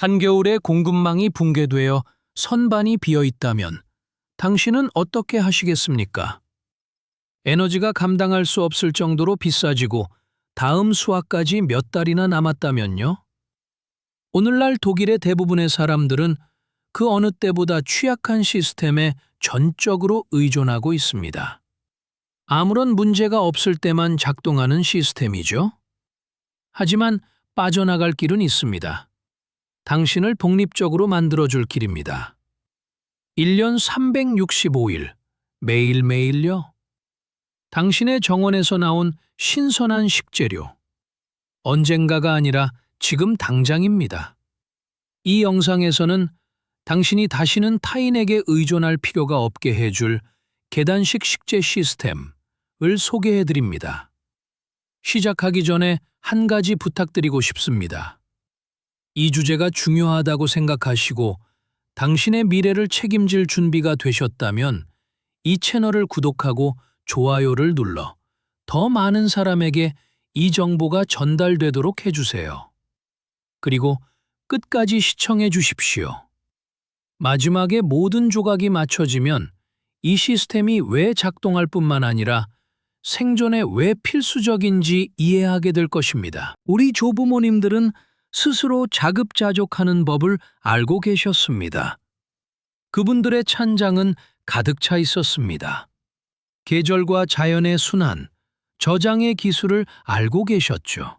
한겨울에 공급망이 붕괴되어 선반이 비어 있다면 당신은 어떻게 하시겠습니까? 에너지가 감당할 수 없을 정도로 비싸지고 다음 수확까지 몇 달이나 남았다면요? 오늘날 독일의 대부분의 사람들은 그 어느 때보다 취약한 시스템에 전적으로 의존하고 있습니다. 아무런 문제가 없을 때만 작동하는 시스템이죠. 하지만 빠져나갈 길은 있습니다. 당신을 독립적으로 만들어줄 길입니다. 1년 365일, 매일매일요. 당신의 정원에서 나온 신선한 식재료. 언젠가가 아니라 지금 당장입니다. 이 영상에서는 당신이 다시는 타인에게 의존할 필요가 없게 해줄 계단식 식재 시스템을 소개해드립니다. 시작하기 전에 한 가지 부탁드리고 싶습니다. 이 주제가 중요하다고 생각하시고 당신의 미래를 책임질 준비가 되셨다면 이 채널을 구독하고 좋아요를 눌러 더 많은 사람에게 이 정보가 전달되도록 해주세요. 그리고 끝까지 시청해 주십시오. 마지막에 모든 조각이 맞춰지면 이 시스템이 왜 작동할 뿐만 아니라 생존에 왜 필수적인지 이해하게 될 것입니다. 우리 조부모님들은 스스로 자급자족하는 법을 알고 계셨습니다. 그분들의 찬장은 가득 차 있었습니다. 계절과 자연의 순환, 저장의 기술을 알고 계셨죠.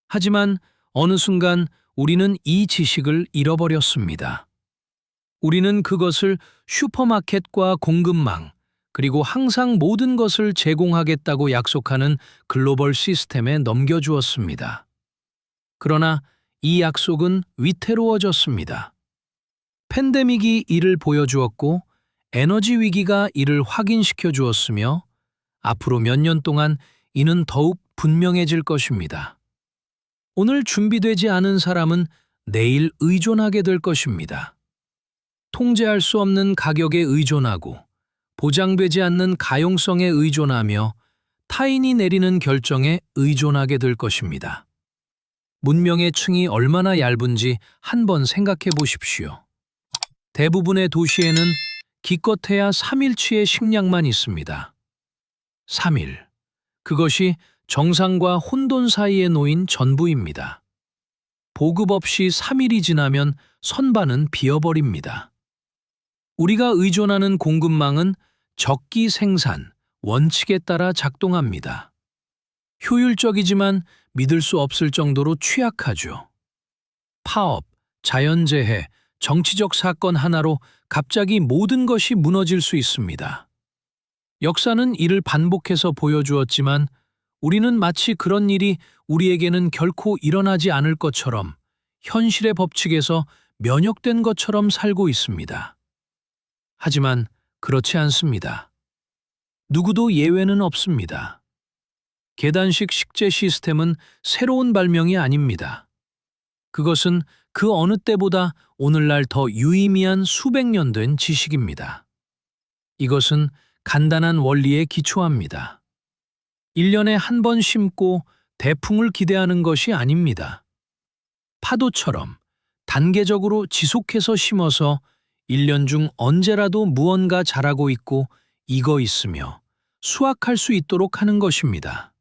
하지만 어느 순간 우리는 이 지식을 잃어버렸습니다. 우리는 그것을 슈퍼마켓과 공급망, 그리고 항상 모든 것을 제공하겠다고 약속하는 글로벌 시스템에 넘겨주었습니다. 그러나 이 약속은 위태로워졌습니다. 팬데믹이 이를 보여주었고 에너지 위기가 이를 확인시켜 주었으며 앞으로 몇 년 동안 이는 더욱 분명해질 것입니다. 오늘 준비되지 않은 사람은 내일 의존하게 될 것입니다. 통제할 수 없는 가격에 의존하고 보장되지 않는 가용성에 의존하며 타인이 내리는 결정에 의존하게 될 것입니다. 문명의 층이 얼마나 얇은지 한번 생각해 보십시오. 대부분의 도시에는 기껏해야 3일치의 식량만 있습니다. 3일. 그것이 정상과 혼돈 사이에 놓인 전부입니다. 보급 없이 3일이 지나면 선반은 비어버립니다. 우리가 의존하는 공급망은 적기 생산, 원칙에 따라 작동합니다. 효율적이지만 믿을 수 없을 정도로 취약하죠. 파업, 자연재해, 정치적 사건 하나로 갑자기 모든 것이 무너질 수 있습니다. 역사는 이를 반복해서 보여주었지만 우리는 마치 그런 일이 우리에게는 결코 일어나지 않을 것처럼 현실의 법칙에서 면역된 것처럼 살고 있습니다. 하지만 그렇지 않습니다. 누구도 예외는 없습니다. 계단식 식재 시스템은 새로운 발명이 아닙니다. 그것은 그 어느 때보다 오늘날 더 유의미한 수백 년 된 지식입니다. 이것은 간단한 원리에 기초합니다. 1년에 한 번 심고 대풍을 기대하는 것이 아닙니다. 파도처럼 단계적으로 지속해서 심어서 1년 중 언제라도 무언가 자라고 있고 익어 있으며 수확할 수 있도록 하는 것입니다.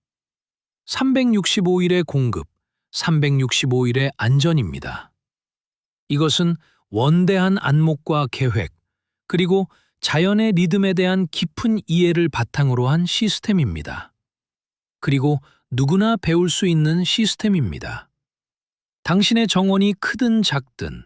365일의 공급, 365일의 안전입니다. 이것은 원대한 안목과 계획, 그리고 자연의 리듬에 대한 깊은 이해를 바탕으로 한 시스템입니다. 그리고 누구나 배울 수 있는 시스템입니다. 당신의 정원이 크든 작든,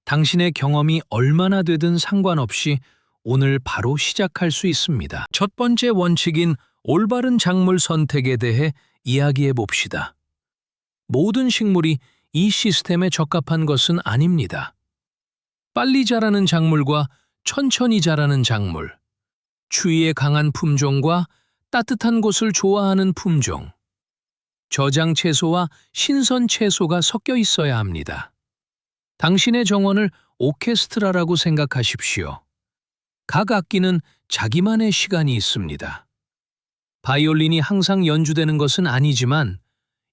당신의 경험이 얼마나 되든 상관없이 오늘 바로 시작할 수 있습니다. 첫 번째 원칙인 올바른 작물 선택에 대해 이야기해 봅시다. 모든 식물이 이 시스템에 적합한 것은 아닙니다. 빨리 자라는 작물과 천천히 자라는 작물, 추위에 강한 품종과 따뜻한 곳을 좋아하는 품종, 저장 채소와 신선 채소가 섞여 있어야 합니다. 당신의 정원을 오케스트라라고 생각하십시오. 각 악기는 자기만의 시간이 있습니다. 바이올린이 항상 연주되는 것은 아니지만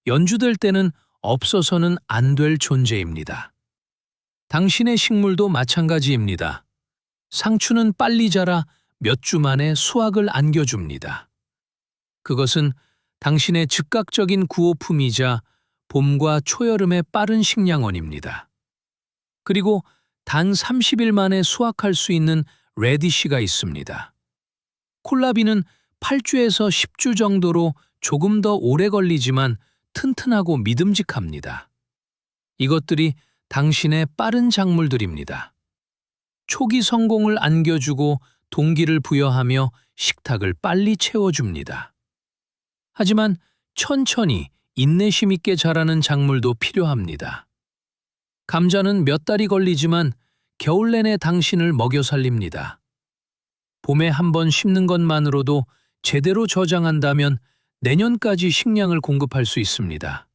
연주될 때는 없어서는 안 될 존재입니다. 당신의 식물도 마찬가지입니다. 상추는 빨리 자라 몇 주 만에 수확을 안겨줍니다. 그것은 당신의 즉각적인 구호품이자 봄과 초여름의 빠른 식량원입니다. 그리고 단 30일 만에 수확할 수 있는 레디쉬가 있습니다. 콜라비는 8주에서 10주 정도로 조금 더 오래 걸리지만 튼튼하고 믿음직합니다. 이것들이 당신의 빠른 작물들입니다. 초기 성공을 안겨주고 동기를 부여하며 식탁을 빨리 채워줍니다. 하지만 천천히 인내심 있게 자라는 작물도 필요합니다. 감자는 몇 달이 걸리지만 겨울 내내 당신을 먹여 살립니다. 봄에 한 번 심는 것만으로도 제대로 저장한다면 내년까지 식량을 공급할 수 있습니다.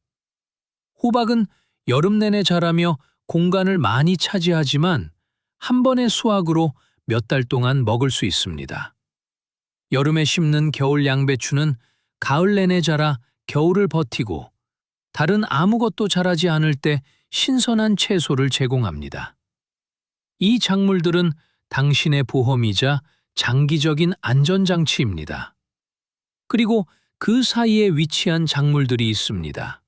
호박은 여름 내내 자라며 공간을 많이 차지하지만 한 번의 수확으로 몇 달 동안 먹을 수 있습니다. 여름에 심는 겨울 양배추는 가을 내내 자라 겨울을 버티고 다른 아무것도 자라지 않을 때 신선한 채소를 제공합니다. 이 작물들은 당신의 보험이자 장기적인 안전장치입니다. 그리고 그 사이에 위치한 작물들이 있습니다.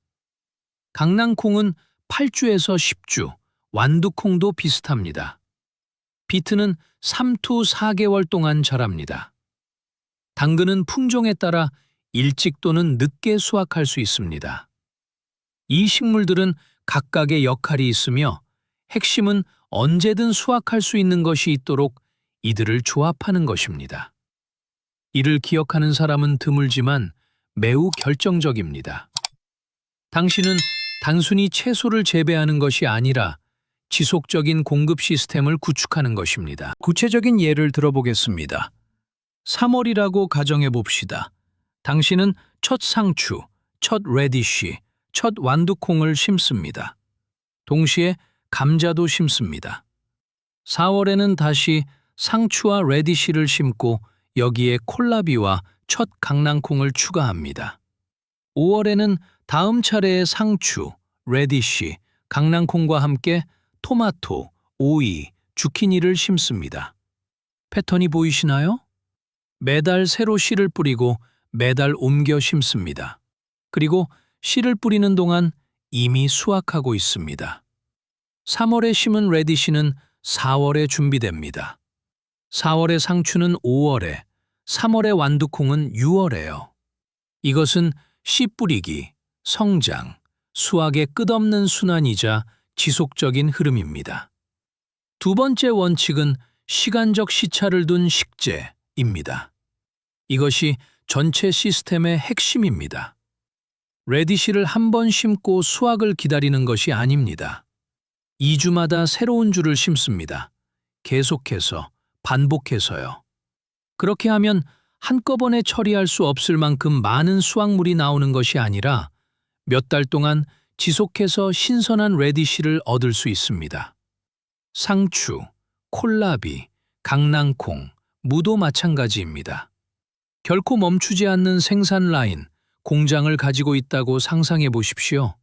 강낭콩은 8주에서 10주, 완두콩도 비슷합니다. 비트는 3to 4개월 동안 자랍니다. 당근은 품종에 따라 일찍 또는 늦게 수확할 수 있습니다. 이 식물들은 각각의 역할이 있으며 핵심은 언제든 수확할 수 있는 것이 있도록 이들을 조합하는 것입니다. 이를 기억하는 사람은 드물지만 매우 결정적입니다. 당신은 단순히 채소를 재배하는 것이 아니라 지속적인 공급 시스템을 구축하는 것입니다. 구체적인 예를 들어보겠습니다. 3월이라고 가정해 봅시다. 당신은 첫 상추, 첫 레디쉬, 첫 완두콩을 심습니다. 동시에 감자도 심습니다. 4월에는 다시 상추와 레디쉬를 심고 여기에 콜라비와 첫 강낭콩을 추가합니다. 5월에는 다음 차례의 상추, 레디쉬, 강낭콩과 함께 토마토, 오이, 주키니를 심습니다. 패턴이 보이시나요? 매달 새로 씨를 뿌리고 매달 옮겨 심습니다. 그리고 씨를 뿌리는 동안 이미 수확하고 있습니다. 3월에 심은 레디쉬는 4월에 준비됩니다. 4월의 상추는 5월에, 3월의 완두콩은 6월에요. 이것은 씨 뿌리기, 성장, 수확의 끝없는 순환이자 지속적인 흐름입니다. 두 번째 원칙은 시간적 시차를 둔 식재입니다. 이것이 전체 시스템의 핵심입니다. 레디쉬를 한 번 심고 수확을 기다리는 것이 아닙니다. 2주마다 새로운 줄을 심습니다. 계속해서, 반복해서요. 그렇게 하면 한꺼번에 처리할 수 없을 만큼 많은 수확물이 나오는 것이 아니라 몇 달 동안 지속해서 신선한 레디쉬를 얻을 수 있습니다. 상추, 콜라비, 강낭콩, 무도 마찬가지입니다. 결코 멈추지 않는 생산 라인, 공장을 가지고 있다고 상상해 보십시오.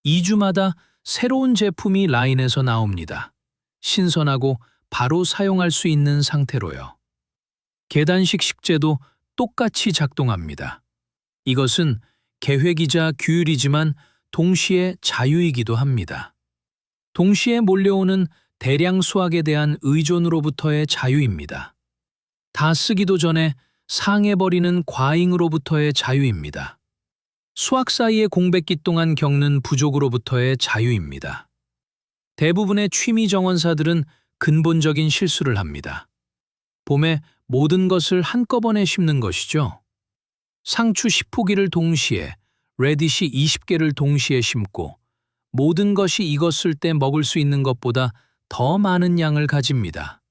2주마다 새로운 제품이 라인에서 나옵니다. 신선하고 바로 사용할 수 있는 상태로요. 계단식 식재도 똑같이 작동합니다. 이것은 계획이자 규율이지만 동시에 자유이기도 합니다. 동시에 몰려오는 대량 수확에 대한 의존으로부터의 자유입니다. 다 쓰기도 전에 상해버리는 과잉으로부터의 자유입니다. 수확 사이의 공백기 동안 겪는 부족으로부터의 자유입니다. 대부분의 취미 정원사들은 근본적인 실수를 합니다. 봄에 모든 것을 한꺼번에 심는 것이죠. 상추 10포기를 동시에, 레디쉬 20개를 동시에 심고 모든 것이 익었을 때 먹을 수 있는 것보다 더 많은 양을 가집니다.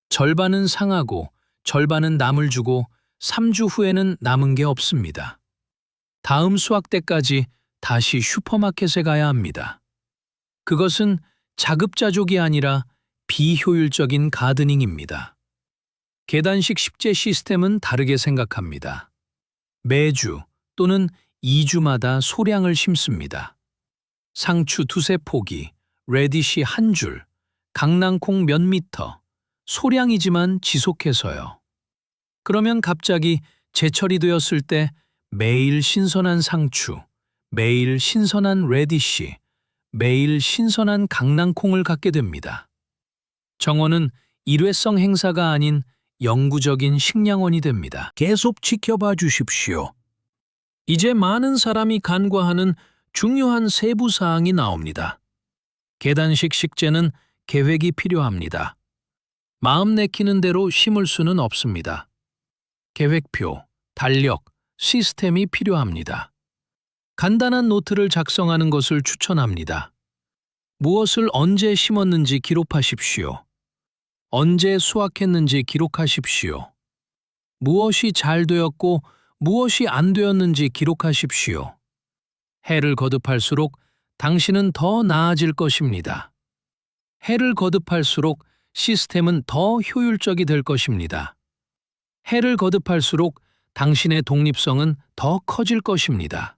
절반은 상하고 절반은 남을 주고 3주 후에는 남은 게 없습니다. 다음 수확 때까지 다시 슈퍼마켓에 가야 합니다. 그것은 자급자족이 아니라 비효율적인 가드닝입니다. 계단식 식재 시스템은 다르게 생각합니다. 매주 또는 2주마다 소량을 심습니다. 상추 두세 포기, 레디시 한 줄, 강낭콩 몇 미터, 소량이지만 지속해서요. 그러면 갑자기 제철이 되었을 때 매일 신선한 상추, 매일 신선한 레디시, 매일 신선한 강낭콩을 갖게 됩니다. 정원은 일회성 행사가 아닌 영구적인 식량원이 됩니다. 계속 지켜봐 주십시오. 이제 많은 사람이 간과하는 중요한 세부 사항이 나옵니다. 계단식 식재는 계획이 필요합니다. 마음 내키는 대로 심을 수는 없습니다. 계획표, 달력, 시스템이 필요합니다. 간단한 노트를 작성하는 것을 추천합니다. 무엇을 언제 심었는지 기록하십시오. 언제 수확했는지 기록하십시오. 무엇이 잘 되었고 무엇이 안 되었는지 기록하십시오. 해를 거듭할수록 당신은 더 나아질 것입니다. 해를 거듭할수록 시스템은 더 효율적이 될 것입니다. 해를 거듭할수록 당신의 독립성은 더 커질 것입니다.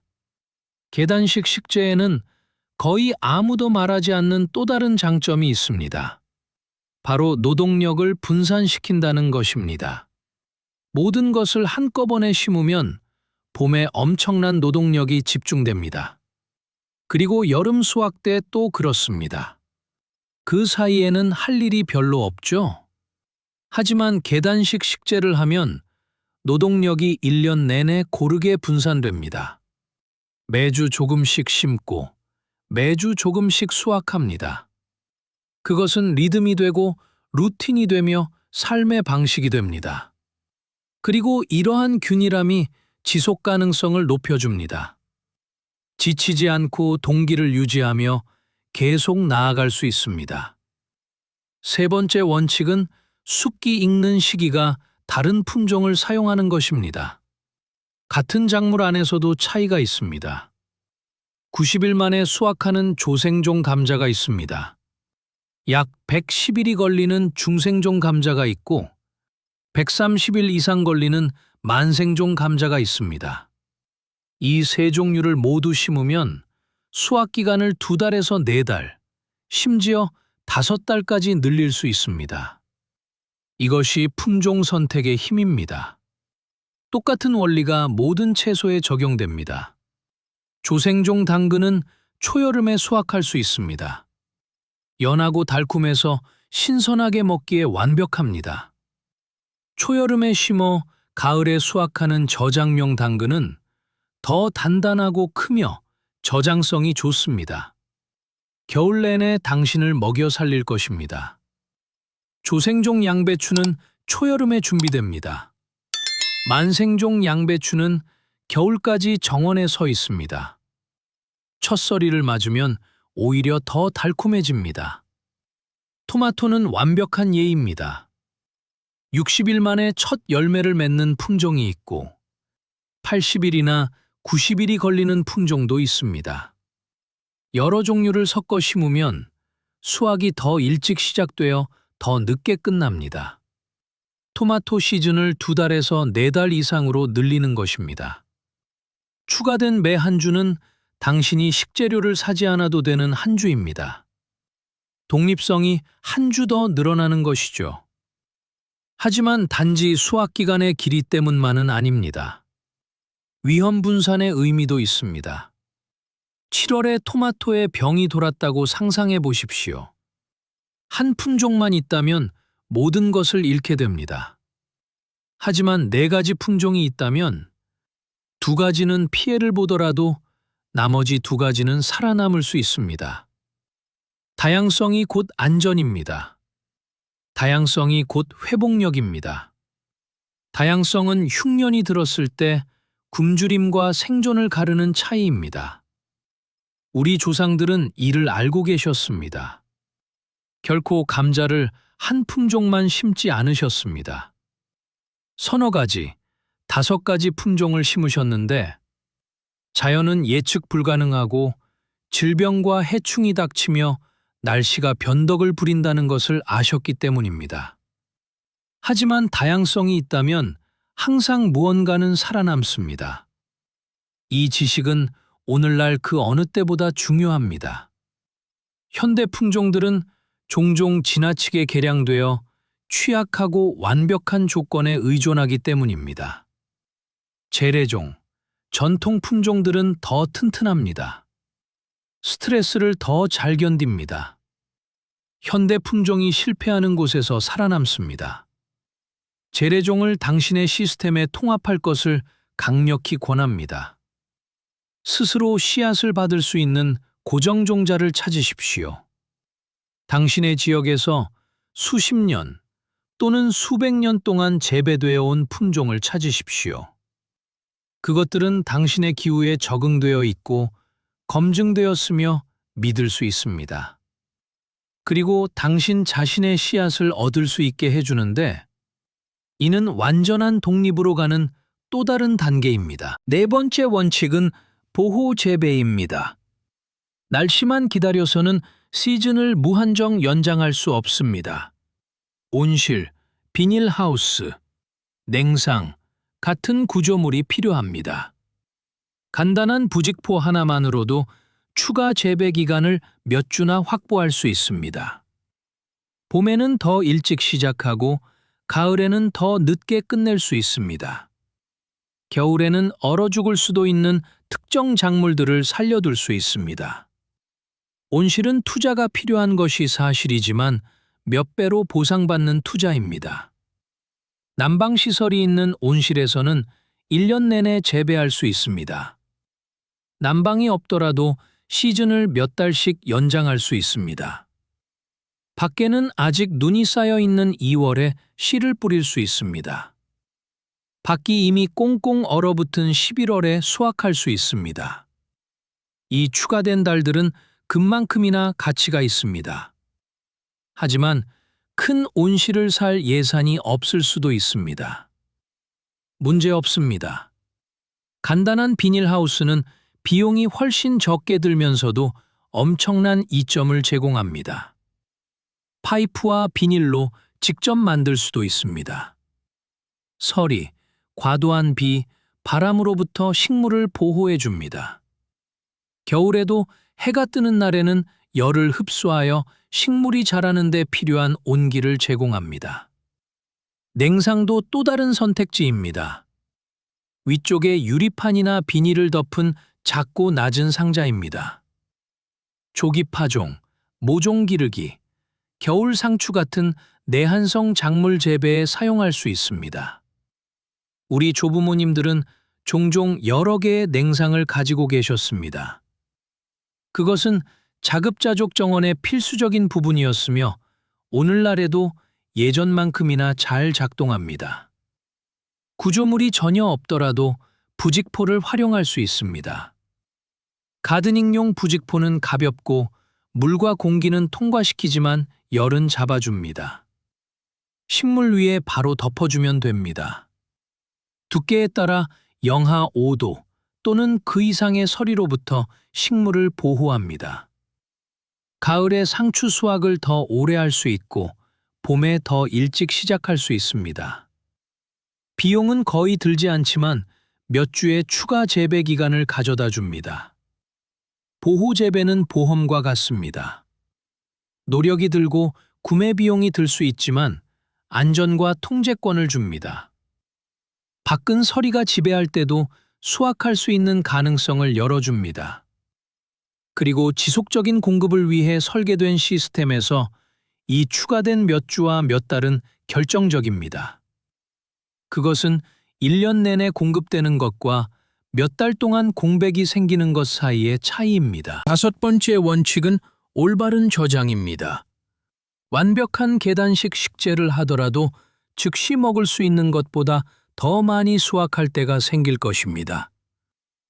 계단식 식재에는 거의 아무도 말하지 않는 또 다른 장점이 있습니다. 바로 노동력을 분산시킨다는 것입니다. 모든 것을 한꺼번에 심으면 봄에 엄청난 노동력이 집중됩니다. 그리고 여름 수확 때 또 그렇습니다. 그 사이에는 할 일이 별로 없죠? 하지만 계단식 식재를 하면 노동력이 1년 내내 고르게 분산됩니다. 매주 조금씩 심고 매주 조금씩 수확합니다. 그것은 리듬이 되고 루틴이 되며 삶의 방식이 됩니다. 그리고 이러한 균일함이 지속 가능성을 높여줍니다. 지치지 않고 동기를 유지하며 계속 나아갈 수 있습니다. 세 번째 원칙은 숙기 익는 시기가 다른 품종을 사용하는 것입니다. 같은 작물 안에서도 차이가 있습니다. 90일 만에 수확하는 조생종 감자가 있습니다. 약 110일이 걸리는 중생종 감자가 있고 130일 이상 걸리는 만생종 감자가 있습니다. 이 세 종류를 모두 심으면 수확 기간을 2달에서 4달, 심지어 5달까지 늘릴 수 있습니다. 이것이 품종 선택의 힘입니다. 똑같은 원리가 모든 채소에 적용됩니다. 조생종 당근은 초여름에 수확할 수 있습니다. 연하고 달콤해서 신선하게 먹기에 완벽합니다. 초여름에 심어 가을에 수확하는 저장용 당근은 더 단단하고 크며 저장성이 좋습니다. 겨울 내내 당신을 먹여 살릴 것입니다. 조생종 양배추는 초여름에 준비됩니다. 만생종 양배추는 겨울까지 정원에 서 있습니다. 첫서리를 맞으면 오히려 더 달콤해집니다. 토마토는 완벽한 예입니다. 60일 만에 첫 열매를 맺는 품종이 있고 80일이나 90일이 걸리는 품종도 있습니다. 여러 종류를 섞어 심으면 수확이 더 일찍 시작되어 더 늦게 끝납니다. 토마토 시즌을 2달에서 4달 이상으로 늘리는 것입니다. 추가된 매 한 주는 당신이 식재료를 사지 않아도 되는 한 주입니다. 독립성이 한 주 더 늘어나는 것이죠. 하지만 단지 수확 기간의 길이 때문만은 아닙니다. 위험 분산의 의미도 있습니다. 7월에 토마토에 병이 돌았다고 상상해 보십시오. 한 품종만 있다면 모든 것을 잃게 됩니다. 하지만 4가지 품종이 있다면 2가지는 피해를 보더라도 나머지 2가지는 살아남을 수 있습니다. 다양성이 곧 안전입니다. 다양성이 곧 회복력입니다. 다양성은 흉년이 들었을 때 굶주림과 생존을 가르는 차이입니다. 우리 조상들은 이를 알고 계셨습니다. 결코 감자를 한 품종만 심지 않으셨습니다. 서너 가지, 5가지 품종을 심으셨는데 자연은 예측 불가능하고 질병과 해충이 닥치며 날씨가 변덕을 부린다는 것을 아셨기 때문입니다. 하지만 다양성이 있다면 항상 무언가는 살아남습니다. 이 지식은 오늘날 그 어느 때보다 중요합니다. 현대 품종들은 종종 지나치게 개량되어 취약하고 완벽한 조건에 의존하기 때문입니다. 재래종, 전통 품종들은 더 튼튼합니다. 스트레스를 더 잘 견딥니다. 현대 품종이 실패하는 곳에서 살아남습니다. 재래종을 당신의 시스템에 통합할 것을 강력히 권합니다. 스스로 씨앗을 받을 수 있는 고정종자를 찾으십시오. 당신의 지역에서 수십 년 또는 수백 년 동안 재배되어 온 품종을 찾으십시오. 그것들은 당신의 기후에 적응되어 있고 검증되었으며 믿을 수 있습니다. 그리고 당신 자신의 씨앗을 얻을 수 있게 해주는데 이는 완전한 독립으로 가는 또 다른 단계입니다. 네 번째 원칙은 보호 재배입니다. 날씨만 기다려서는 시즌을 무한정 연장할 수 없습니다. 온실, 비닐하우스, 냉상 같은 구조물이 필요합니다. 간단한 부직포 하나만으로도 추가 재배 기간을 몇 주나 확보할 수 있습니다. 봄에는 더 일찍 시작하고 가을에는 더 늦게 끝낼 수 있습니다. 겨울에는 얼어 죽을 수도 있는 특정 작물들을 살려둘 수 있습니다. 온실은 투자가 필요한 것이 사실이지만 몇 배로 보상받는 투자입니다. 난방시설이 있는 온실에서는 1년 내내 재배할 수 있습니다. 난방이 없더라도 시즌을 몇 달씩 연장할 수 있습니다. 밖에는 아직 눈이 쌓여 있는 2월에 씨를 뿌릴 수 있습니다. 밖이 이미 꽁꽁 얼어붙은 11월에 수확할 수 있습니다. 이 추가된 달들은 금만큼이나 가치가 있습니다. 하지만 큰 온실을 살 예산이 없을 수도 있습니다. 문제 없습니다. 간단한 비닐하우스는 비용이 훨씬 적게 들면서도 엄청난 이점을 제공합니다. 파이프와 비닐로 직접 만들 수도 있습니다. 서리, 과도한 비, 바람으로부터 식물을 보호해 줍니다. 겨울에도 해가 뜨는 날에는 열을 흡수하여 식물이 자라는 데 필요한 온기를 제공합니다. 냉상도 또 다른 선택지입니다. 위쪽에 유리판이나 비닐을 덮은 작고 낮은 상자입니다. 조기 파종, 모종 기르기, 겨울 상추 같은 내한성 작물 재배에 사용할 수 있습니다. 우리 조부모님들은 종종 여러 개의 냉상을 가지고 계셨습니다. 그것은 자급자족 정원의 필수적인 부분이었으며 오늘날에도 예전만큼이나 잘 작동합니다. 구조물이 전혀 없더라도 부직포를 활용할 수 있습니다. 가드닝용 부직포는 가볍고 물과 공기는 통과시키지만 열은 잡아줍니다. 식물 위에 바로 덮어주면 됩니다. 두께에 따라 영하 5도 또는 그 이상의 서리로부터 식물을 보호합니다. 가을에 상추 수확을 더 오래 할 수 있고 봄에 더 일찍 시작할 수 있습니다. 비용은 거의 들지 않지만 몇 주의 추가 재배 기간을 가져다 줍니다. 보호 재배는 보험과 같습니다. 노력이 들고 구매 비용이 들 수 있지만 안전과 통제권을 줍니다. 밖은 서리가 지배할 때도 수확할 수 있는 가능성을 열어줍니다. 그리고 지속적인 공급을 위해 설계된 시스템에서 이 추가된 몇 주와 몇 달은 결정적입니다. 그것은 1년 내내 공급되는 것과 몇 달 동안 공백이 생기는 것 사이의 차이입니다. 다섯 번째 원칙은 올바른 저장입니다. 완벽한 계단식 식재를 하더라도 즉시 먹을 수 있는 것보다 더 많이 수확할 때가 생길 것입니다.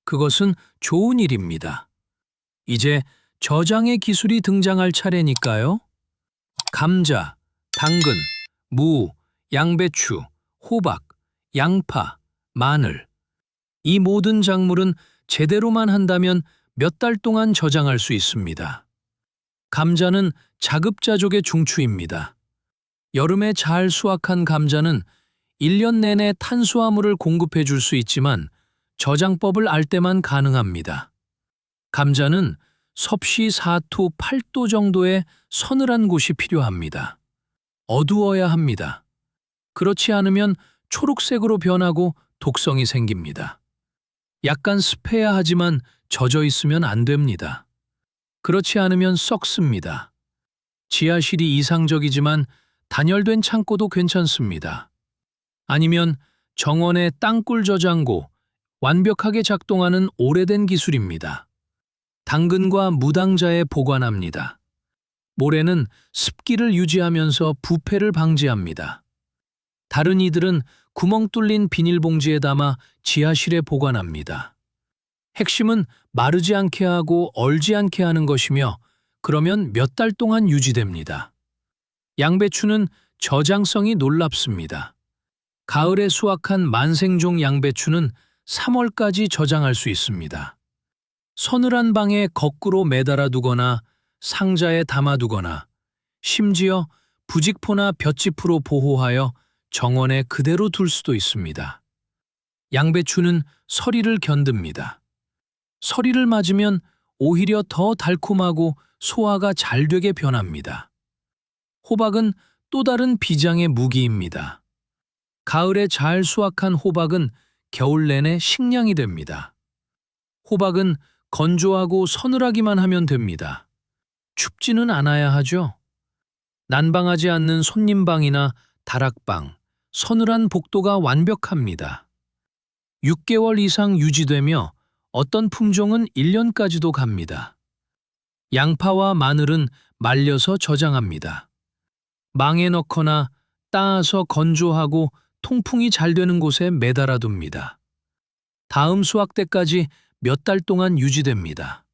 그것은 좋은 일입니다. 이제 저장의 기술이 등장할 차례니까요. 감자, 당근, 무, 양배추, 호박, 양파, 마늘. 이 모든 작물은 제대로만 한다면 몇 달 동안 저장할 수 있습니다. 감자는 자급자족의 중추입니다. 여름에 잘 수확한 감자는 1년 내내 탄수화물을 공급해 줄 수 있지만 저장법을 알 때만 가능합니다. 감자는 섭씨 4토 8도 정도의 서늘한 곳이 필요합니다. 어두워야 합니다. 그렇지 않으면 초록색으로 변하고 독성이 생깁니다. 약간 습해야 하지만 젖어 있으면 안 됩니다. 그렇지 않으면 썩습니다. 지하실이 이상적이지만 단열된 창고도 괜찮습니다. 아니면 정원의 땅굴 저장고, 완벽하게 작동하는 오래된 기술입니다. 당근과 무당자에 보관합니다. 모래는 습기를 유지하면서 부패를 방지합니다. 다른 이들은 구멍 뚫린 비닐봉지에 담아 지하실에 보관합니다. 핵심은 마르지 않게 하고 얼지 않게 하는 것이며 그러면 몇 달 동안 유지됩니다. 양배추는 저장성이 놀랍습니다. 가을에 수확한 만생종 양배추는 3월까지 저장할 수 있습니다. 서늘한 방에 거꾸로 매달아 두거나 상자에 담아두거나 심지어 부직포나 볏짚으로 보호하여 정원에 그대로 둘 수도 있습니다. 양배추는 서리를 견딥니다. 서리를 맞으면 오히려 더 달콤하고 소화가 잘 되게 변합니다. 호박은 또 다른 비장의 무기입니다. 가을에 잘 수확한 호박은 겨울 내내 식량이 됩니다. 호박은 건조하고 서늘하기만 하면 됩니다. 춥지는 않아야 하죠. 난방하지 않는 손님방이나 다락방, 서늘한 복도가 완벽합니다. 6개월 이상 유지되며 어떤 품종은 1년까지도 갑니다. 양파와 마늘은 말려서 저장합니다. 망에 넣거나 따아서 건조하고 통풍이 잘 되는 곳에 매달아 둡니다. 다음 수확 때까지 몇 달 동안 유지됩니다.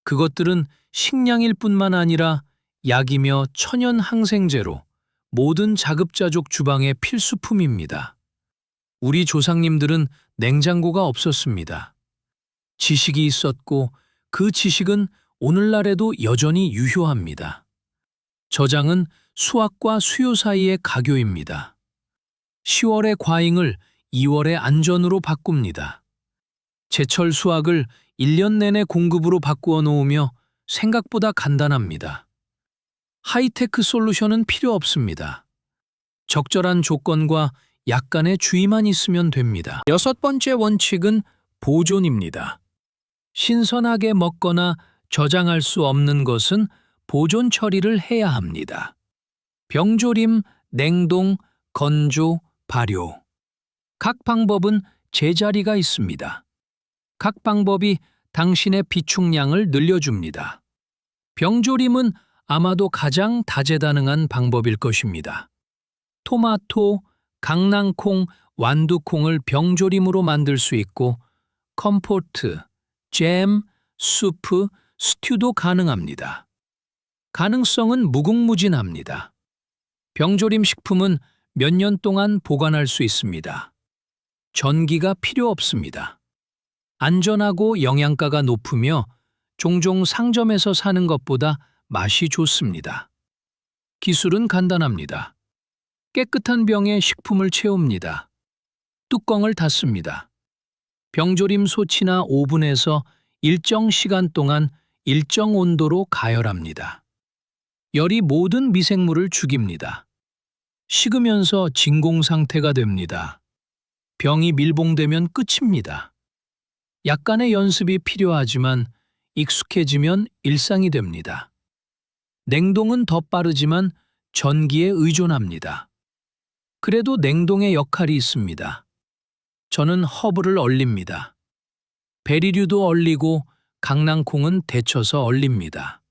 그것들은 식량일 뿐만 아니라 약이며 천연 항생제로 모든 자급자족 주방의 필수품입니다. 우리 조상님들은 냉장고가 없었습니다. 지식이 있었고 그 지식은 오늘날에도 여전히 유효합니다. 저장은 수확과 수요 사이의 가교입니다. 10월의 과잉을 2월의 안전으로 바꿉니다. 제철 수확을 1년 내내 공급으로 바꾸어 놓으며 생각보다 간단합니다. 하이테크 솔루션은 필요 없습니다. 적절한 조건과 약간의 주의만 있으면 됩니다. 6번째 원칙은 보존입니다. 신선하게 먹거나 저장할 수 없는 것은 보존 처리를 해야 합니다. 병조림, 냉동, 건조, 발효. 각 방법은 제자리가 있습니다. 각 방법이 당신의 비축량을 늘려줍니다. 병조림은 아마도 가장 다재다능한 방법일 것입니다. 토마토, 강낭콩, 완두콩을 병조림으로 만들 수 있고 컴포트, 잼, 수프, 스튜도 가능합니다. 가능성은 무궁무진합니다. 병조림 식품은 몇 년 동안 보관할 수 있습니다. 전기가 필요 없습니다. 안전하고 영양가가 높으며 종종 상점에서 사는 것보다 맛이 좋습니다. 기술은 간단합니다. 깨끗한 병에 식품을 채웁니다. 뚜껑을 닫습니다. 병조림 소치나 오븐에서 일정 시간 동안 일정 온도로 가열합니다. 열이 모든 미생물을 죽입니다. 식으면서 진공 상태가 됩니다. 병이 밀봉되면 끝입니다. 약간의 연습이 필요하지만 익숙해지면 일상이 됩니다. 냉동은 더 빠르지만 전기에 의존합니다. 그래도 냉동의 역할이 있습니다. 저는 허브를 얼립니다. 베리류도 얼리고 강낭콩은 데쳐서 얼립니다.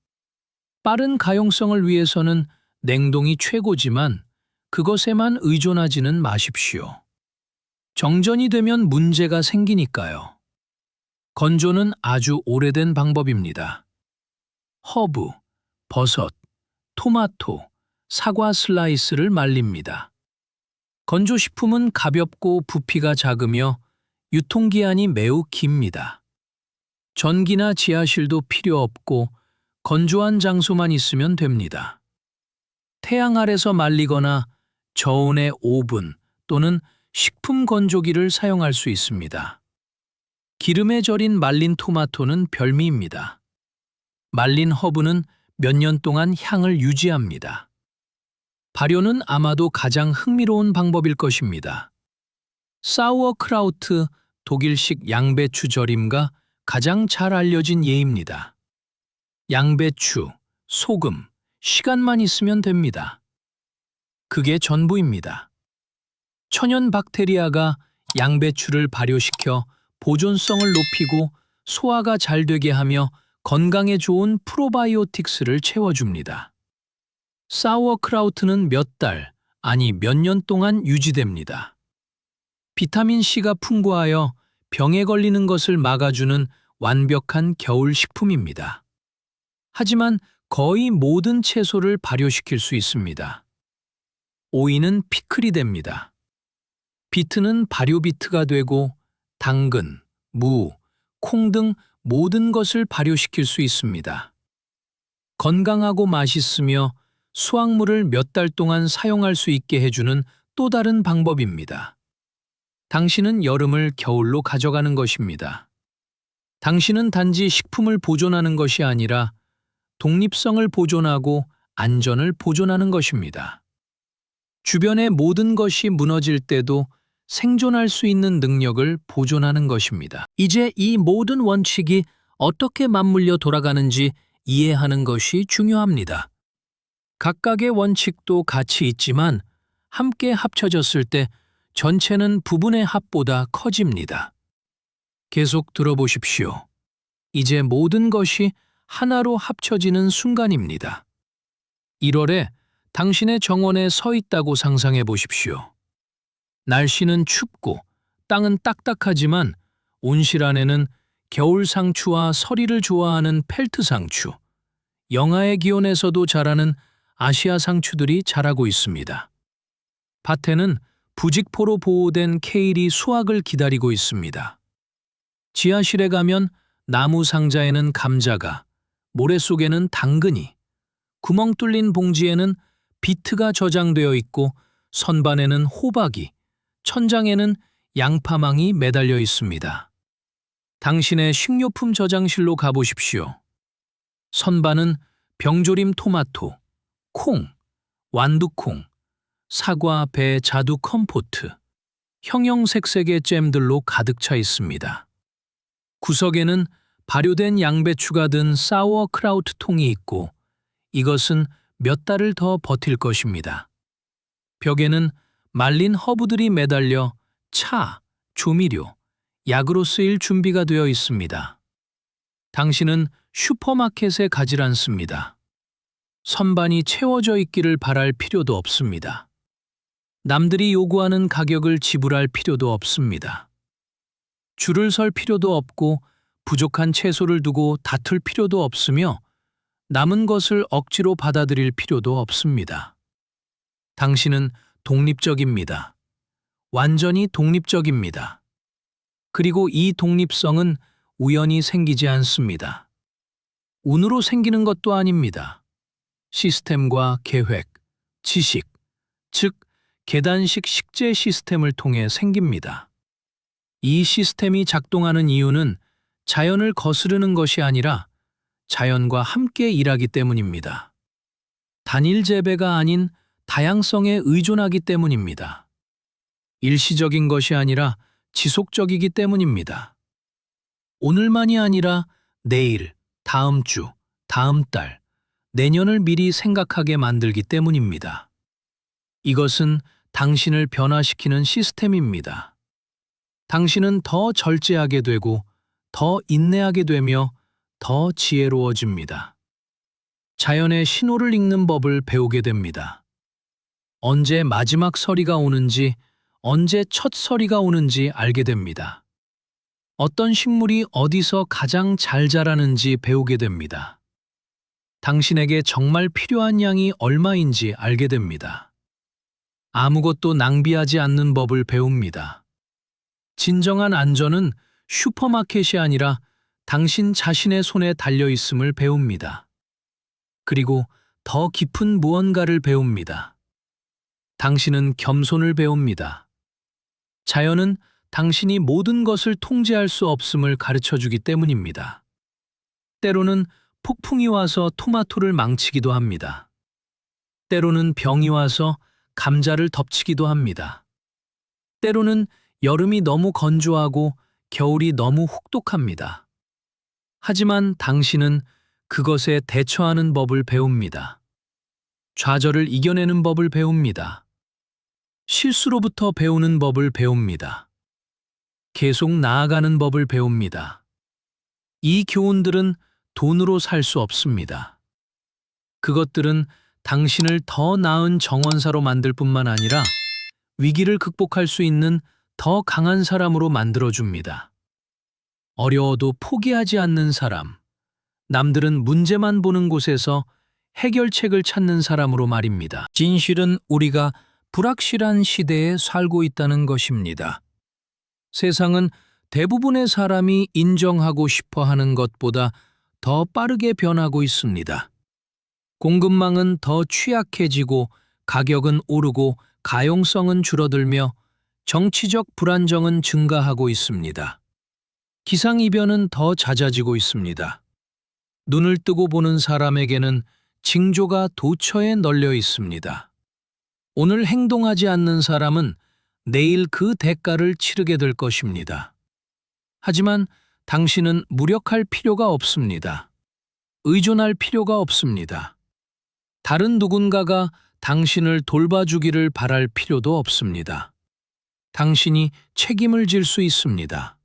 빠른 가용성을 위해서는 냉동이 최고지만 그것에만 의존하지는 마십시오. 정전이 되면 문제가 생기니까요. 건조는 아주 오래된 방법입니다. 허브, 버섯, 토마토, 사과 슬라이스를 말립니다. 건조식품은 가볍고 부피가 작으며 유통기한이 매우 깁니다. 전기나 지하실도 필요 없고 건조한 장소만 있으면 됩니다. 태양 아래서 말리거나 저온의 오븐 또는 식품 건조기를 사용할 수 있습니다. 기름에 절인 말린 토마토는 별미입니다. 말린 허브는 몇 년 동안 향을 유지합니다. 발효는 아마도 가장 흥미로운 방법일 것입니다. 사우어크라우트, 독일식 양배추 절임과 가장 잘 알려진 예입니다. 양배추, 소금, 시간만 있으면 됩니다. 그게 전부입니다. 천연 박테리아가 양배추를 발효시켜 보존성을 높이고 소화가 잘 되게 하며 건강에 좋은 프로바이오틱스를 채워줍니다. 사우어크라우트는 몇 달, 아니 몇 년 동안 유지됩니다. 비타민C가 풍부하여 병에 걸리는 것을 막아주는 완벽한 겨울 식품입니다. 하지만 거의 모든 채소를 발효시킬 수 있습니다. 오이는 피클이 됩니다. 비트는 발효비트가 되고 당근, 무, 콩 등 모든 것을 발효시킬 수 있습니다. 건강하고 맛있으며 수확물을 몇 달 동안 사용할 수 있게 해주는 또 다른 방법입니다. 당신은 여름을 겨울로 가져가는 것입니다. 당신은 단지 식품을 보존하는 것이 아니라 독립성을 보존하고 안전을 보존하는 것입니다. 주변의 모든 것이 무너질 때도 생존할 수 있는 능력을 보존하는 것입니다. 이제 이 모든 원칙이 어떻게 맞물려 돌아가는지 이해하는 것이 중요합니다. 각각의 원칙도 같이 있지만 함께 합쳐졌을 때 전체는 부분의 합보다 커집니다. 계속 들어보십시오. 이제 모든 것이 하나로 합쳐지는 순간입니다. 1월에 당신의 정원에 서 있다고 상상해 보십시오. 날씨는 춥고 땅은 딱딱하지만 온실 안에는 겨울 상추와 서리를 좋아하는 펠트 상추, 영하의 기온에서도 자라는 아시아 상추들이 자라고 있습니다. 밭에는 부직포로 보호된 케일이 수확을 기다리고 있습니다. 지하실에 가면 나무 상자에는 감자가, 모래 속에는 당근이, 구멍 뚫린 봉지에는 비트가 저장되어 있고 선반에는 호박이, 천장에는 양파망이 매달려 있습니다. 당신의 식료품 저장실로 가보십시오. 선반은 병조림 토마토, 콩, 완두콩, 사과, 배, 자두 컴포트, 형형색색의 잼들로 가득 차 있습니다. 구석에는 발효된 양배추가 든 사우어크라우트 통이 있고 이것은 몇 달을 더 버틸 것입니다. 벽에는 말린 허브들이 매달려 차, 조미료, 약으로 쓰일 준비가 되어 있습니다. 당신은 슈퍼마켓에 가질 않습니다. 선반이 채워져 있기를 바랄 필요도 없습니다. 남들이 요구하는 가격을 지불할 필요도 없습니다. 줄을 설 필요도 없고 부족한 채소를 두고 다툴 필요도 없으며 남은 것을 억지로 받아들일 필요도 없습니다. 당신은 독립적입니다. 완전히 독립적입니다. 그리고 이 독립성은 우연히 생기지 않습니다. 운으로 생기는 것도 아닙니다. 시스템과 계획, 지식, 즉 계단식 식재 시스템을 통해 생깁니다. 이 시스템이 작동하는 이유는 자연을 거스르는 것이 아니라 자연과 함께 일하기 때문입니다. 단일 재배가 아닌 다양성에 의존하기 때문입니다. 일시적인 것이 아니라 지속적이기 때문입니다. 오늘만이 아니라 내일, 다음 주, 다음 달, 내년을 미리 생각하게 만들기 때문입니다. 이것은 당신을 변화시키는 시스템입니다. 당신은 더 절제하게 되고 더 인내하게 되며 더 지혜로워집니다. 자연의 신호를 읽는 법을 배우게 됩니다. 언제 마지막 서리가 오는지, 언제 첫 서리가 오는지 알게 됩니다. 어떤 식물이 어디서 가장 잘 자라는지 배우게 됩니다. 당신에게 정말 필요한 양이 얼마인지 알게 됩니다. 아무것도 낭비하지 않는 법을 배웁니다. 진정한 안전은 슈퍼마켓이 아니라 당신 자신의 손에 달려 있음을 배웁니다. 그리고 더 깊은 무언가를 배웁니다. 당신은 겸손을 배웁니다. 자연은 당신이 모든 것을 통제할 수 없음을 가르쳐주기 때문입니다. 때로는 폭풍이 와서 토마토를 망치기도 합니다. 때로는 병이 와서 감자를 덮치기도 합니다. 때로는 여름이 너무 건조하고 겨울이 너무 혹독합니다. 하지만 당신은 그것에 대처하는 법을 배웁니다. 좌절을 이겨내는 법을 배웁니다. 실수로부터 배우는 법을 배웁니다. 계속 나아가는 법을 배웁니다. 이 교훈들은 돈으로 살 수 없습니다. 그것들은 당신을 더 나은 정원사로 만들 뿐만 아니라 위기를 극복할 수 있는 더 강한 사람으로 만들어줍니다. 어려워도 포기하지 않는 사람, 남들은 문제만 보는 곳에서 해결책을 찾는 사람으로 말입니다. 진실은 우리가 불확실한 시대에 살고 있다는 것입니다. 세상은 대부분의 사람이 인정하고 싶어 하는 것보다 더 빠르게 변하고 있습니다. 공급망은 더 취약해지고 가격은 오르고 가용성은 줄어들며 정치적 불안정은 증가하고 있습니다. 기상이변은 더 잦아지고 있습니다. 눈을 뜨고 보는 사람에게는 징조가 도처에 널려 있습니다. 오늘 행동하지 않는 사람은 내일 그 대가를 치르게 될 것입니다. 하지만 당신은 무력할 필요가 없습니다. 의존할 필요가 없습니다. 다른 누군가가 당신을 돌봐주기를 바랄 필요도 없습니다. 당신이 책임을 질 수 있습니다.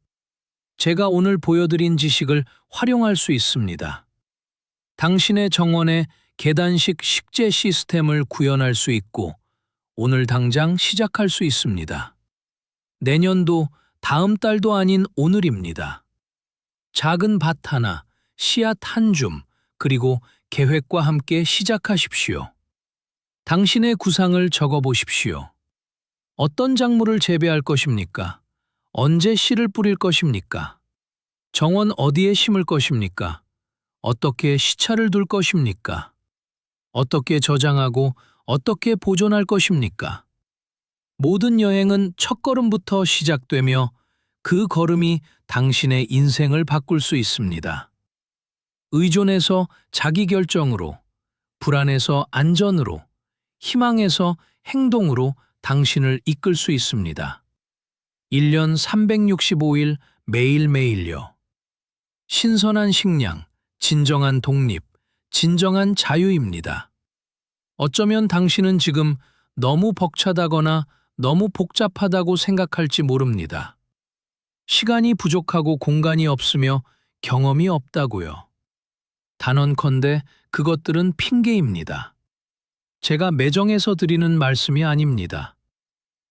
제가 오늘 보여드린 지식을 활용할 수 있습니다. 당신의 정원에 계단식 식재 시스템을 구현할 수 있고 오늘 당장 시작할 수 있습니다. 내년도 다음 달도 아닌 오늘입니다. 작은 밭 하나, 씨앗 한 줌, 그리고 계획과 함께 시작하십시오. 당신의 구상을 적어보십시오. 어떤 작물을 재배할 것입니까? 언제 씨를 뿌릴 것입니까? 정원 어디에 심을 것입니까? 어떻게 시차를 둘 것입니까? 어떻게 저장하고 어떻게 보존할 것입니까? 모든 여행은 첫걸음부터 시작되며 그 걸음이 당신의 인생을 바꿀 수 있습니다. 의존에서 자기결정으로, 불안에서 안전으로, 희망에서 행동으로 당신을 이끌 수 있습니다. 1년 365일 매일매일요. 신선한 식량, 진정한 독립, 진정한 자유입니다. 어쩌면 당신은 지금 너무 벅차다거나 너무 복잡하다고 생각할지 모릅니다. 시간이 부족하고 공간이 없으며 경험이 없다고요. 단언컨대 그것들은 핑계입니다. 제가 매정해서 드리는 말씀이 아닙니다.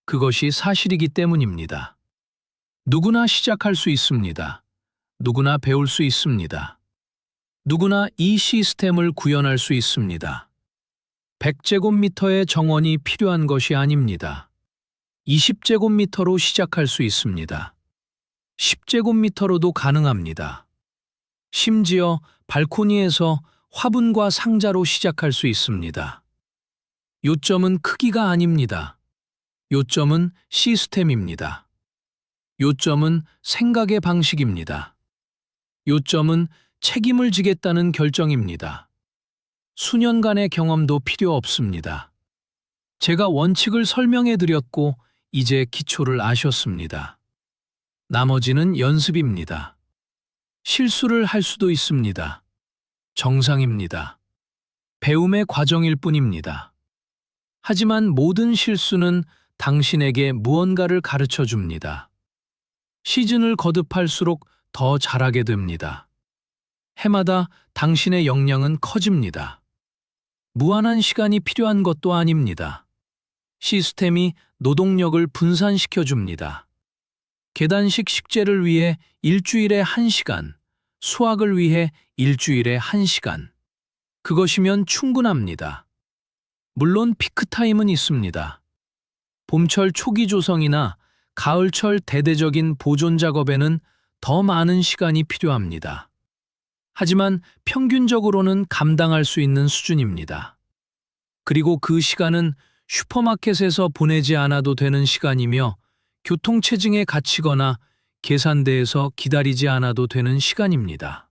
그것이 사실이기 때문입니다. 누구나 시작할 수 있습니다. 누구나 배울 수 있습니다. 누구나 이 시스템을 구현할 수 있습니다. 100제곱미터의 정원이 필요한 것이 아닙니다. 20제곱미터로 시작할 수 있습니다. 10제곱미터로도 가능합니다. 심지어 발코니에서 화분과 상자로 시작할 수 있습니다. 요점은 크기가 아닙니다. 요점은 시스템입니다. 요점은 생각의 방식입니다. 요점은 책임을 지겠다는 결정입니다. 수년간의 경험도 필요 없습니다. 제가 원칙을 설명해 드렸고 이제 기초를 아셨습니다. 나머지는 연습입니다. 실수를 할 수도 있습니다. 정상입니다. 배움의 과정일 뿐입니다. 하지만 모든 실수는 당신에게 무언가를 가르쳐 줍니다. 시즌을 거듭할수록 더 잘하게 됩니다. 해마다 당신의 역량은 커집니다. 무한한 시간이 필요한 것도 아닙니다. 시스템이 노동력을 분산시켜 줍니다. 계단식 식재를 위해 일주일에 1시간, 수학을 위해 일주일에 1시간. 그것이면 충분합니다. 물론 피크타임은 있습니다. 봄철 초기 조성이나 가을철 대대적인 보존 작업에는 더 많은 시간이 필요합니다. 하지만 평균적으로는 감당할 수 있는 수준입니다. 그리고 그 시간은 슈퍼마켓에서 보내지 않아도 되는 시간이며 교통체증에 갇히거나 계산대에서 기다리지 않아도 되는 시간입니다.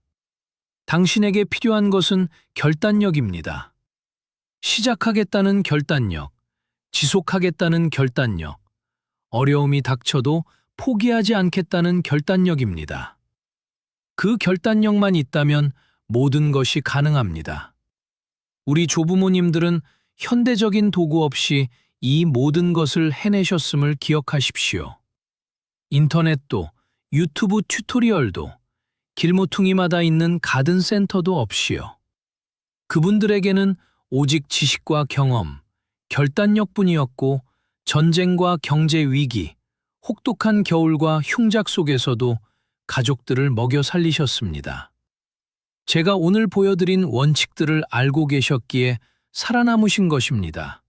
당신에게 필요한 것은 결단력입니다. 시작하겠다는 결단력, 지속하겠다는 결단력, 어려움이 닥쳐도 포기하지 않겠다는 결단력입니다. 그 결단력만 있다면 모든 것이 가능합니다. 우리 조부모님들은 현대적인 도구 없이 이 모든 것을 해내셨음을 기억하십시오. 인터넷도, 유튜브 튜토리얼도, 길모퉁이마다 있는 가든센터도 없이요. 그분들에게는 오직 지식과 경험, 결단력뿐이었고 전쟁과 경제 위기, 혹독한 겨울과 흉작 속에서도 가족들을 먹여 살리셨습니다. 제가 오늘 보여드린 원칙들을 알고 계셨기에 살아남으신 것입니다.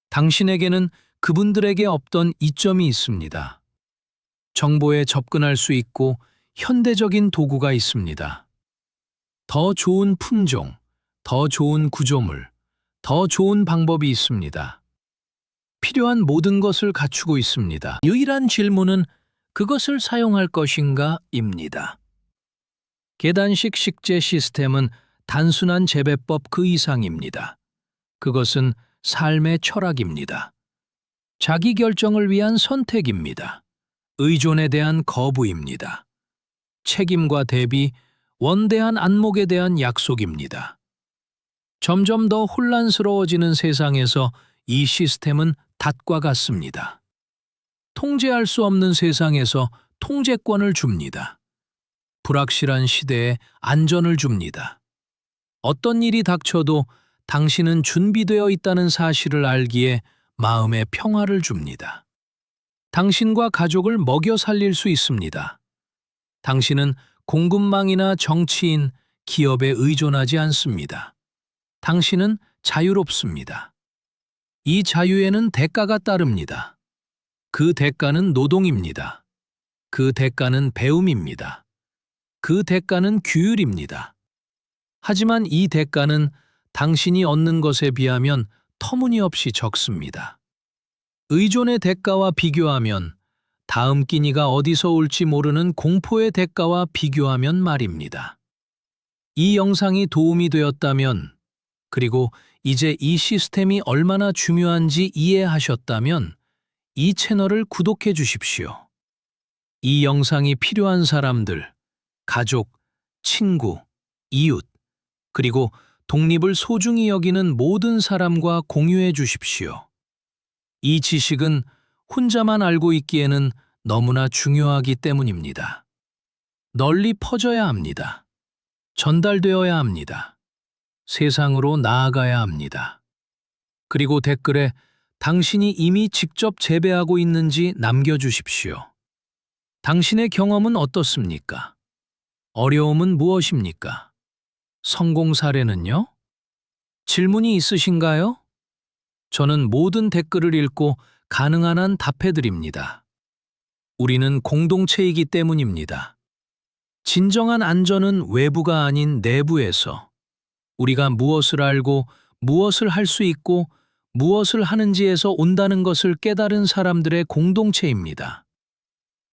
당신에게는 그분들에게 없던 이점이 있습니다. 정보에 접근할 수 있고 현대적인 도구가 있습니다. 더 좋은 품종, 더 좋은 구조물, 더 좋은 방법이 있습니다. 필요한 모든 것을 갖추고 있습니다. 유일한 질문은 그것을 사용할 것인가 입니다. 계단식 식재 시스템은 단순한 재배법 그 이상입니다. 그것은 삶의 철학입니다. 자기 결정을 위한 선택입니다. 의존에 대한 거부입니다. 책임과 대비, 원대한 안목에 대한 약속입니다. 점점 더 혼란스러워지는 세상에서 이 시스템은 닷과 같습니다. 통제할 수 없는 세상에서 통제권을 줍니다. 불확실한 시대에 안전을 줍니다. 어떤 일이 닥쳐도 당신은 준비되어 있다는 사실을 알기에 마음의 평화를 줍니다. 당신과 가족을 먹여 살릴 수 있습니다. 당신은 공급망이나 정치인, 기업에 의존하지 않습니다. 당신은 자유롭습니다. 이 자유에는 대가가 따릅니다. 그 대가는 노동입니다. 그 대가는 배움입니다. 그 대가는 규율입니다. 하지만 이 대가는 당신이 얻는 것에 비하면 터무니없이 적습니다. 의존의 대가와 비교하면 다음 끼니가 어디서 올지 모르는 공포의 대가와 비교하면 말입니다. 이 영상이 도움이 되었다면, 그리고 이제 이 시스템이 얼마나 중요한지 이해하셨다면 이 채널을 구독해 주십시오. 이 영상이 필요한 사람들, 가족, 친구, 이웃, 그리고 독립을 소중히 여기는 모든 사람과 공유해 주십시오. 이 지식은 혼자만 알고 있기에는 너무나 중요하기 때문입니다. 널리 퍼져야 합니다. 전달되어야 합니다. 세상으로 나아가야 합니다. 그리고 댓글에 당신이 이미 직접 재배하고 있는지 남겨주십시오. 당신의 경험은 어떻습니까? 어려움은 무엇입니까? 성공 사례는요? 질문이 있으신가요? 저는 모든 댓글을 읽고 가능한 한 답해드립니다. 우리는 공동체이기 때문입니다. 진정한 안전은 외부가 아닌 내부에서, 우리가 무엇을 알고 무엇을 할 수 있고 무엇을 하는지에서 온다는 것을 깨달은 사람들의 공동체입니다.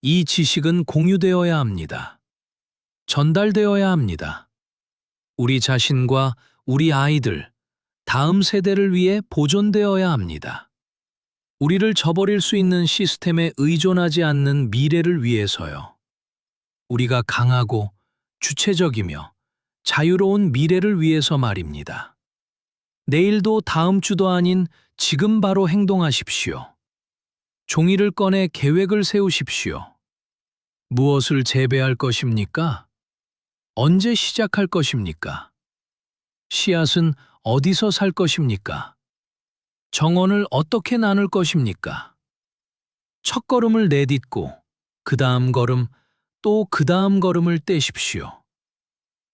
이 지식은 공유되어야 합니다. 전달되어야 합니다. 우리 자신과 우리 아이들, 다음 세대를 위해 보존되어야 합니다. 우리를 저버릴 수 있는 시스템에 의존하지 않는 미래를 위해서요. 우리가 강하고 주체적이며 자유로운 미래를 위해서 말입니다. 내일도 다음 주도 아닌 지금 바로 행동하십시오. 종이를 꺼내 계획을 세우십시오. 무엇을 재배할 것입니까? 언제 시작할 것입니까? 씨앗은 어디서 살 것입니까? 정원을 어떻게 나눌 것입니까? 첫걸음을 내딛고 그 다음 걸음 또 그 다음 걸음을 떼십시오.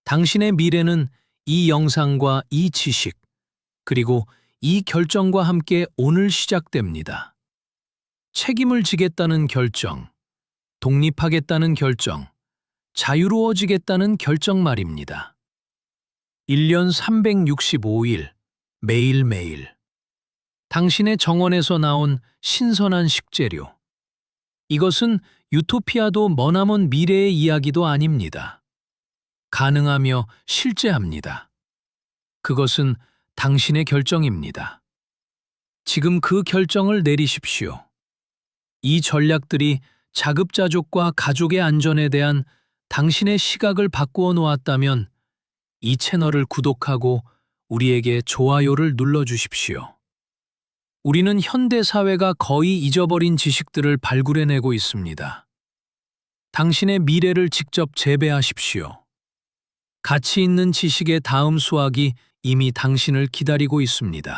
당신의 미래는 이 영상과 이 지식, 그리고 이 결정과 함께 오늘 시작됩니다. 책임을 지겠다는 결정, 독립하겠다는 결정, 자유로워지겠다는 결정 말입니다. 1년 365일, 매일매일. 당신의 정원에서 나온 신선한 식재료. 이것은 유토피아도 머나먼 미래의 이야기도 아닙니다. 가능하며 실제합니다. 그것은 당신의 결정입니다. 지금 그 결정을 내리십시오. 이 전략들이 자급자족과 가족의 안전에 대한 당신의 시각을 바꾸어 놓았다면 이 채널을 구독하고 우리에게 좋아요를 눌러주십시오. 우리는 현대 사회가 거의 잊어버린 지식들을 발굴해내고 있습니다. 당신의 미래를 직접 재배하십시오. 가치 있는 지식의 다음 수확이 이미 당신을 기다리고 있습니다.